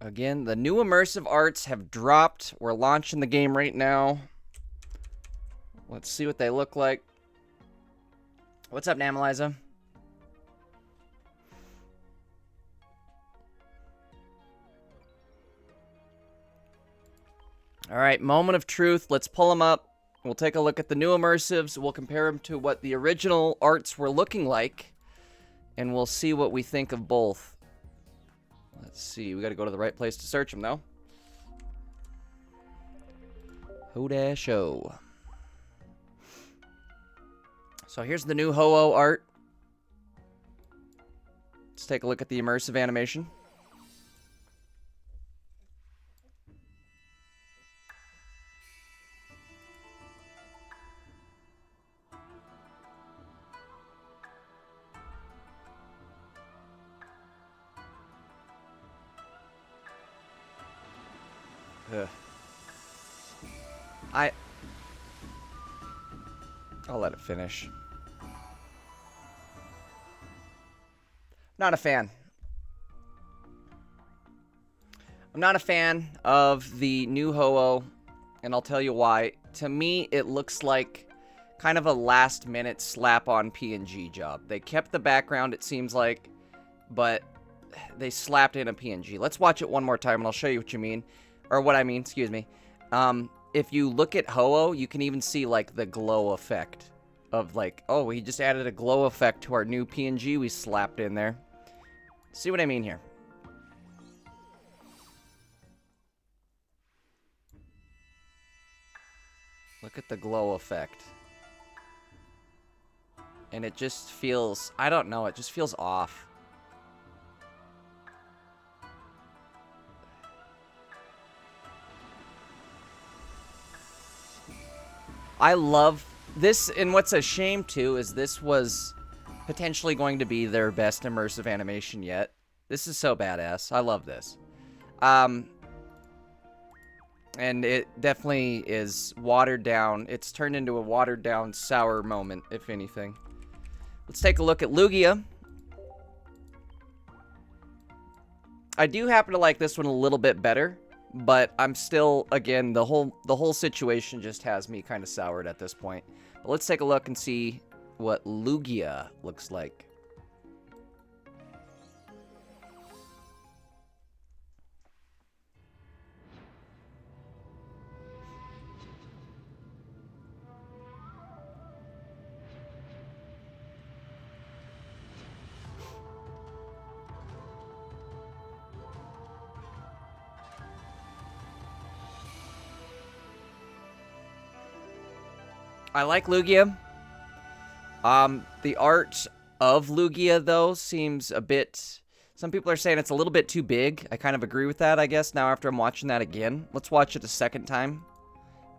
Again, the new immersive arts have dropped. We're launching the game right now. Let's see what they look like. What's up, Namaliza? All right, moment of truth. Let's pull them up. We'll take a look at the new immersives. We'll compare them to what the original arts were looking like. And we'll see what we think of both. Let's see. We got to go to the right place to search them, though. Ho-da-show. So here's the new Ho-Oh art. Let's take a look at the immersive animation. Ugh. I'll let it finish. Not a fan. I'm not a fan of the new Ho-Oh, and I'll tell you why. To me, it looks like kind of a last-minute slap-on PNG job. They kept the background, it seems like, but they slapped in a PNG. Let's watch it one more time, and I'll show you what you mean. Or what I mean, excuse me. If you look at Ho-Oh, you can even see, like, the glow effect of, like, oh, we just added a glow effect to our new PNG we slapped in there. See what I mean here? Look at the glow effect. And it just feels, I don't know, it just feels off. I love this, and what's a shame too is this was potentially going to be their best immersive animation yet. This is so badass. I love this. And it definitely is watered down. It's turned into a watered down, sour moment, if anything. Let's take a look at Lugia. I do happen to like this one a little bit better, but I'm still, again, the whole situation just has me kind of soured at this point. But let's take a look and see what Lugia looks like. I like Lugia. The art of Lugia, though, seems a bit... Some people are saying it's a little bit too big. I kind of agree with that, I guess, now after I'm watching that again. Let's watch it a second time.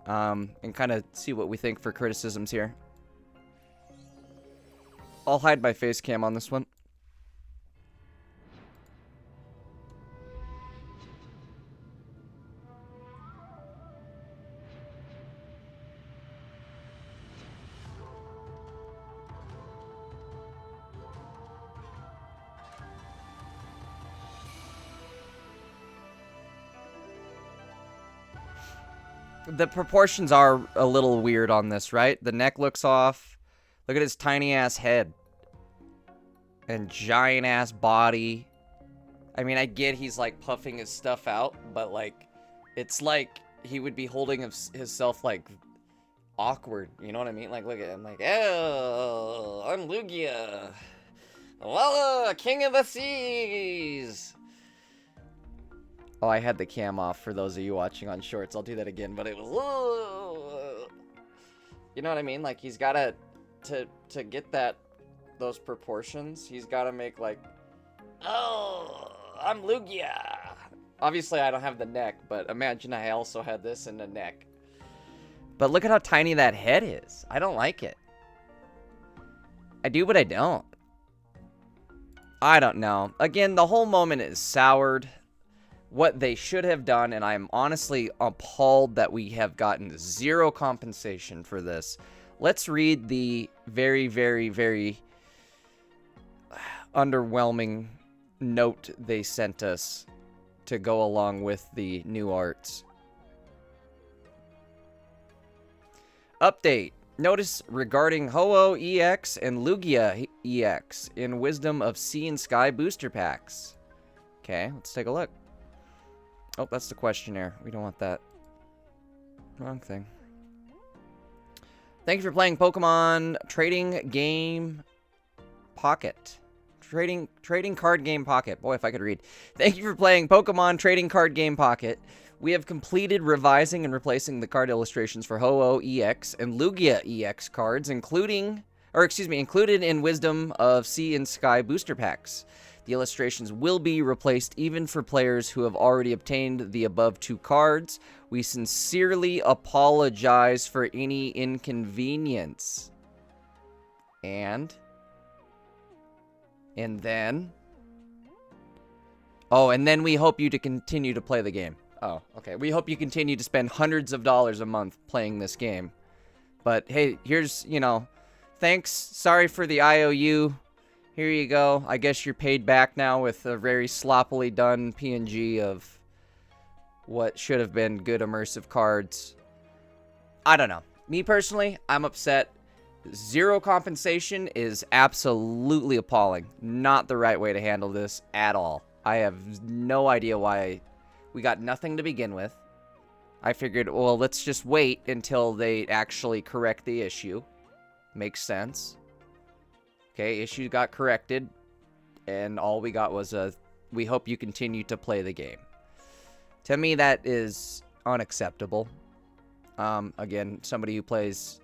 And kind of see what we think for criticisms here. I'll hide my face cam on this one. The proportions are a little weird on this, right? The neck looks off. Look at his tiny-ass head. And giant-ass body. I mean, I get he's, like, puffing his stuff out, but, like, it's like he would be holding himself, like, awkward. You know what I mean? Like, look at him, like, oh, I'm Lugia. Voila, king of the seas. Oh, I had the cam off for those of you watching on shorts. I'll do that again, but it was... You know what I mean? Like, he's gotta... To get those proportions, he's gotta make, like... Oh, I'm Lugia. Obviously, I don't have the neck, but imagine I also had this in the neck. But look at how tiny that head is. I don't like it. I do, but I don't. I don't know. Again, the whole moment is soured. What they should have done, and I'm honestly appalled that we have gotten zero compensation for this. Let's read the very, very, very underwhelming note they sent us. to go along with the new arts. Update. Notice regarding Ho-Oh EX and Lugia EX in Wisdom of Sea and Sky booster packs. Okay, let's take a look. Oh, that's the questionnaire. We don't want that. Wrong thing. Thank you for playing Pokemon Trading Game Pocket. Trading Card Game Pocket. Boy, if I could read. Thank you for playing Pokemon Trading Card Game Pocket. We have completed revising and replacing the card illustrations for Ho-Oh EX and Lugia EX cards, included in Wisdom of Sea and Sky booster packs. The illustrations will be replaced even for players who have already obtained the above 2 cards. We sincerely apologize for any inconvenience. And then... Oh, and then we hope you to continue to play the game. Oh, okay. We hope you continue to spend hundreds of dollars a month playing this game. But, hey, here's, thanks. Sorry for the IOU. Here you go. I guess you're paid back now with a very sloppily done PNG of what should have been good immersive cards. I don't know. Me personally, I'm upset. 0 compensation is absolutely appalling. Not the right way to handle this at all. I have no idea why we got nothing to begin with. I figured, well, let's just wait until they actually correct the issue. Makes sense. Okay, issue got corrected, and all we got was we hope you continue to play the game. To me, that is unacceptable. Again, somebody who pays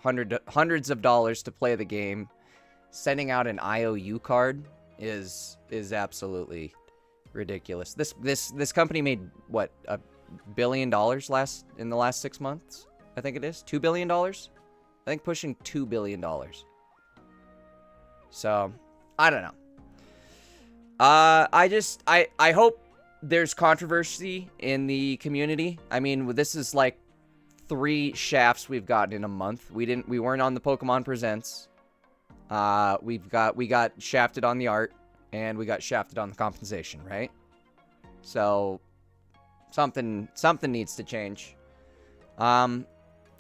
hundreds of dollars to play the game, sending out an IOU card is absolutely ridiculous. This company made what, $1 billion in the last 6 months? I think it is $2 billion. I think pushing $2 billion. So I don't know. I hope there's controversy in the community. I mean, this is like 3 shafts we've gotten in a month. We weren't on the Pokemon Presents. We got shafted on the art, and we got shafted on the compensation, right? So something needs to change.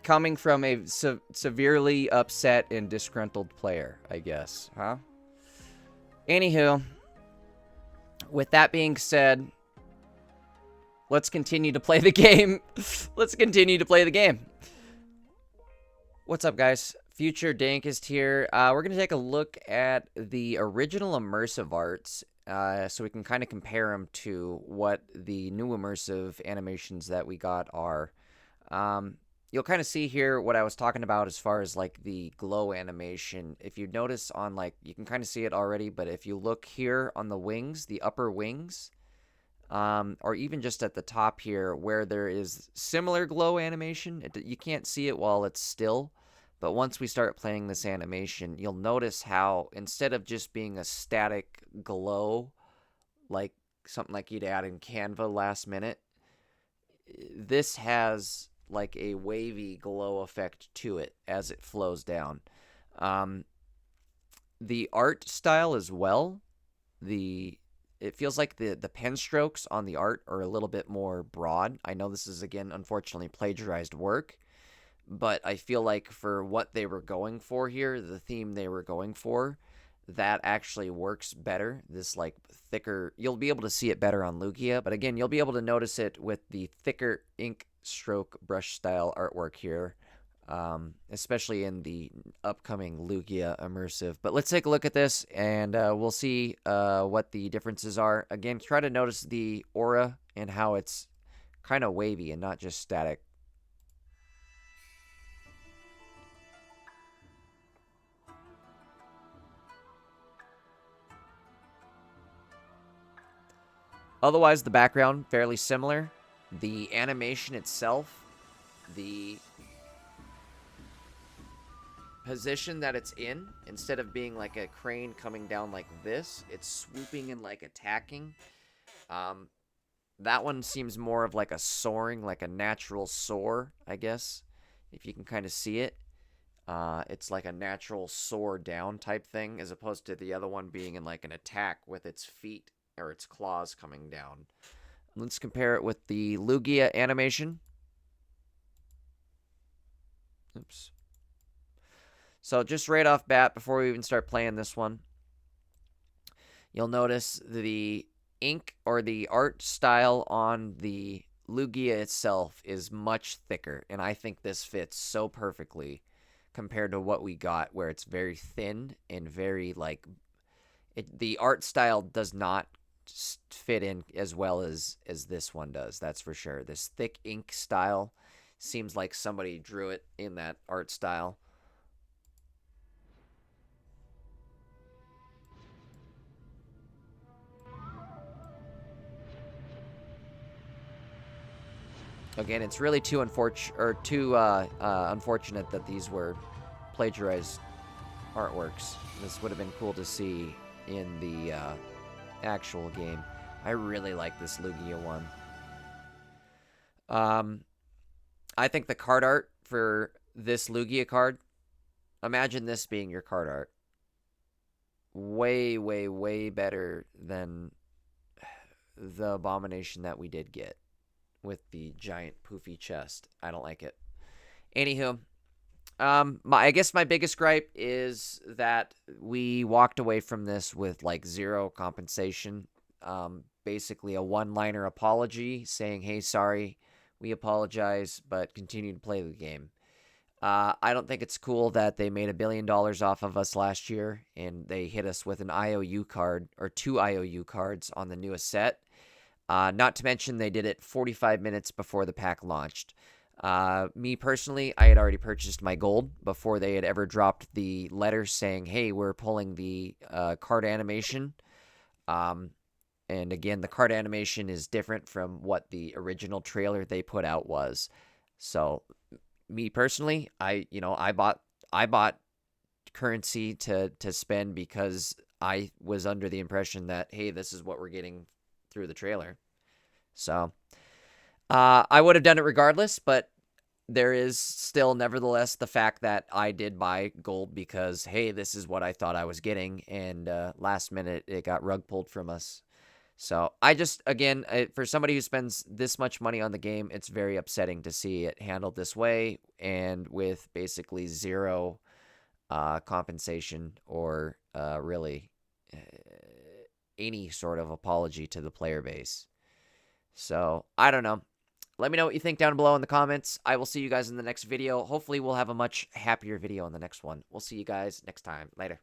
Coming from a severely upset and disgruntled player, I guess, huh? Anywho, with that being said, let's continue to play the game. Let's continue to play the game. What's up, guys? Future Dankest here. We're going to take a look at the original immersive arts so we can kind of compare them to what the new immersive animations that we got are. You'll kind of see here what I was talking about as far as like the glow animation. If you notice on like, you can kind of see it already, but if you look here on the wings, the upper wings, or even just at the top here where there is similar glow animation, you can't see it while it's still. But once we start playing this animation, you'll notice how instead of just being a static glow, like something like you'd add in Canva last minute, this has like a wavy glow effect to it as it flows down. The art style as well, it feels like the pen strokes on the art are a little bit more broad. I know this is, again, unfortunately plagiarized work, but I feel like for what they were going for here, the theme they were going for, that actually works better. This like thicker, you'll be able to see it better on Lugia, but again, you'll be able to notice it with the thicker ink stroke brush style artwork here, especially in the upcoming Lugia immersive. But let's take a look at this, and we'll see what the differences are. Again, try to notice the aura and how it's kind of wavy and not just static. Otherwise, the background, fairly similar. The animation itself, the position that it's in, instead of being like a crane coming down like this, it's swooping and like attacking. That one seems more of like a soaring, like a natural soar, I guess, if you can kind of see it. It's like a natural soar down type thing, as opposed to the other one being in like an attack with its feet or its claws coming down. Let's compare it with the Lugia animation. Oops. So just right off bat, before we even start playing this one, you'll notice the ink or the art style on the Lugia itself is much thicker, and I think this fits so perfectly compared to what we got, where it's very thin and very like the art style does not fit in as well as this one does. That's for sure. This thick ink style seems like somebody drew it in that art style. Again, it's really too unfortunate that these were plagiarized artworks. This would have been cool to see in the actual game. I really like this Lugia one. I think the card art for this Lugia card, imagine this being your card art. Way, way, way better than the abomination that we did get with the giant poofy chest. I don't like it. Anywho, I guess my biggest gripe is that we walked away from this with like zero compensation. Basically a one-liner apology saying, hey, sorry, we apologize, but continue to play the game. I don't think it's cool that they made $1 billion off of us last year and they hit us with an IOU card or 2 IOU cards on the newest set. Not to mention they did it 45 minutes before the pack launched. Me personally, I had already purchased my gold before they had ever dropped the letter saying, hey, we're pulling the card animation. And again, the card animation is different from what the original trailer they put out was. So me personally, I bought currency to spend because I was under the impression that, hey, this is what we're getting through the trailer. So I would have done it regardless, but there is still nevertheless the fact that I did buy gold because, hey, this is what I thought I was getting, and last minute it got rug pulled from us. So I just, again, for somebody who spends this much money on the game, it's very upsetting to see it handled this way and with basically zero compensation or really any sort of apology to the player base. So I don't know. Let me know what you think down below in the comments. I will see you guys in the next video. Hopefully we'll have a much happier video in the next one. We'll see you guys next time. Later.